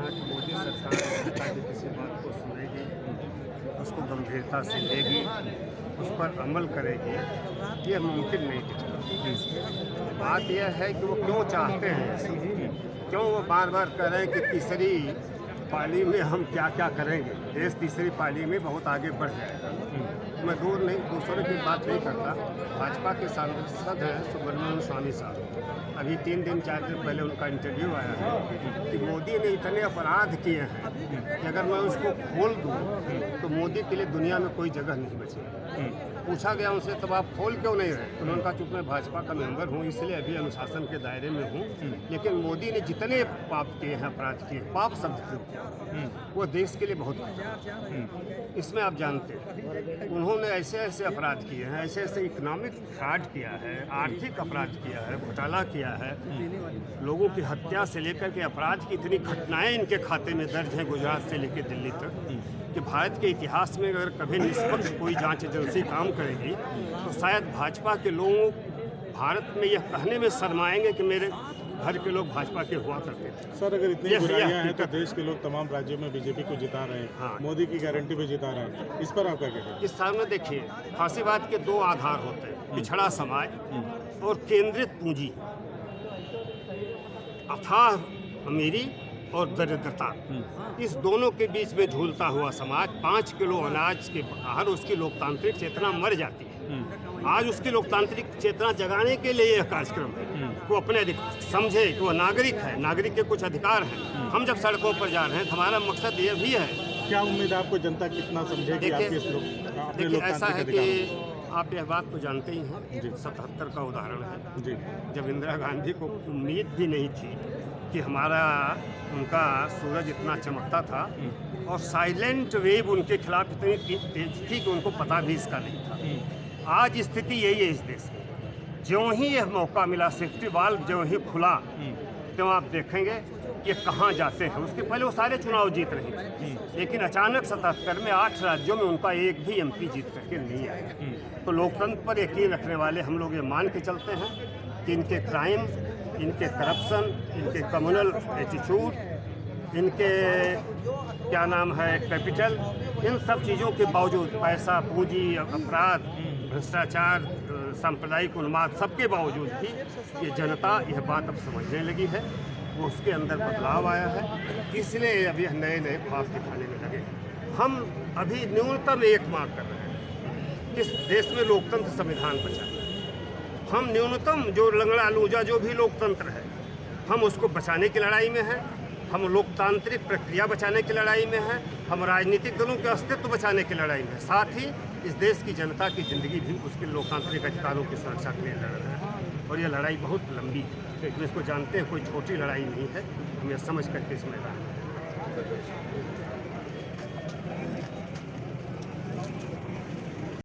कि मोदी सरकार जनता की किसी बात को सुनेगी, उसको गंभीरता से लेगी, उस पर अमल करेगी, ये मुमकिन नहीं दिखता। बात यह है कि वो क्यों चाहते हैं ऐसा, क्यों वो बार बार कह रहे हैं कि तीसरी पाली में हम क्या क्या करेंगे, देश तीसरी पाली में बहुत आगे बढ़ जाएगा। मैं दूसरों की बात नहीं करता। भाजपा के सांसद हैं सुब्रमण्यम स्वामी साहब, अभी 3 दिन 4 दिन पहले उनका इंटरव्यू आया है कि मोदी ने इतने अपराध किए हैं कि अगर मैं उसको खोल दूँ तो मोदी के लिए दुनिया में कोई जगह नहीं बची। पूछा गया उनसे तब आप खोल क्यों नहीं रहे, तो उन्होंने कहा चूँकि मैं भाजपा का मेंबर हूँ इसलिए अभी अनुशासन के दायरे में हूँ, लेकिन मोदी ने जितने पाप किए हैं, अपराध किए, पाप शब्द किए, वो देश के लिए बहुत किया। इसमें आप जानते हैं उन्होंने ऐसे ऐसे अपराध किए हैं, ऐसे ऐसे इकोनॉमिक फ्रॉड किया है, आर्थिक अपराध किया है, घोटाला किया है, लोगों की हत्या से लेकर के अपराध की इतनी घटनाएं इनके खाते में दर्ज हैं गुजरात से लेकर दिल्ली तक, कि भारत के इतिहास में अगर कभी निष्पक्ष कोई जांच एजेंसी काम करेगी तो शायद भाजपा के लोग भारत में यह कहने में शर्माएंगे कि मेरे घर के लोग भाजपा के हुआ करते थे। सर, अगर इतनी बुराइयां हैं तो देश के लोग तमाम राज्यों में बीजेपी को जिता रहे हैं, हाँ। मोदी की गारंटी पे जिता रहे हैं, इस पर आपका क्या कहना है? इस सामने देखिए, फांसीवाद के 2 आधार होते हैं, पिछड़ा समाज और केंद्रित पूंजी, अथाह अमीरी और दरिद्रता। इस दोनों के बीच में झूलता हुआ समाज 5 किलो अनाज के बाहर उसकी लोकतांत्रिक चेतना मर जाती है। आज उसकी लोकतांत्रिक चेतना जगाने के लिए यह कार्यक्रम है, वो अपने समझे कि वो नागरिक है, नागरिक के कुछ अधिकार हैं। हम जब सड़कों पर जा रहे हैं, हमारा मकसद ये भी है। क्या उम्मीद है आपको जनता कितना समझेगी आपके इस देखिए, ऐसा है कि आप यह बात तो जानते ही हैं, 77 का उदाहरण है जी, जब इंदिरा गांधी को उम्मीद भी नहीं थी कि उनका सूरज इतना चमकता था और साइलेंट वेव उनके खिलाफ इतनी तेज थी कि उनको पता भी इसका नहीं था। आज स्थिति यही है इस देश में। ज्यों ही यह मौका मिला, सेफ्टी वाल्व ज्यों ही खुला, तो आप देखेंगे कि कहाँ जाते हैं। उसके पहले वो सारे चुनाव जीत रहे थे, लेकिन अचानक 77 में 8 राज्यों में उनका एक भी MP जीत करके नहीं आया। तो लोकतंत्र पर यकीन रखने वाले हम लोग ये मान के चलते हैं कि इनके क्राइम, इनके करप्शन, इनके कम्युनल एटीट्यूड, इनके क्या नाम है कैपिटल, इन सब चीज़ों के बावजूद, पैसा, पूंजी, अपराध, भ्रष्टाचार, सांप्रदायिक उन्माद, सबके बावजूद भी ये जनता यह बात अब समझने लगी है, वो उसके अंदर बदलाव आया है, इसलिए अभी नए नए ख्वाब दिखाने में लगे। हम अभी न्यूनतम एक मांग कर रहे हैं, इस देश में लोकतंत्र संविधान बचाए। हम न्यूनतम जो लंगड़ा लूजा जो भी लोकतंत्र है, हम उसको बचाने की लड़ाई में हैं, हम लोकतांत्रिक प्रक्रिया बचाने की लड़ाई में हैं, हम राजनीतिक दलों के अस्तित्व बचाने की लड़ाई में, साथ ही इस देश की जनता की ज़िंदगी भी उसके लोकतांत्रिक अधिकारों की सुरक्षा के लिए लड़ रहे हैं। और ये लड़ाई बहुत लंबी है, हम इसको जानते हैं, कोई छोटी लड़ाई नहीं है, हम ये समझ करके इसमें लड़ रहे हैं।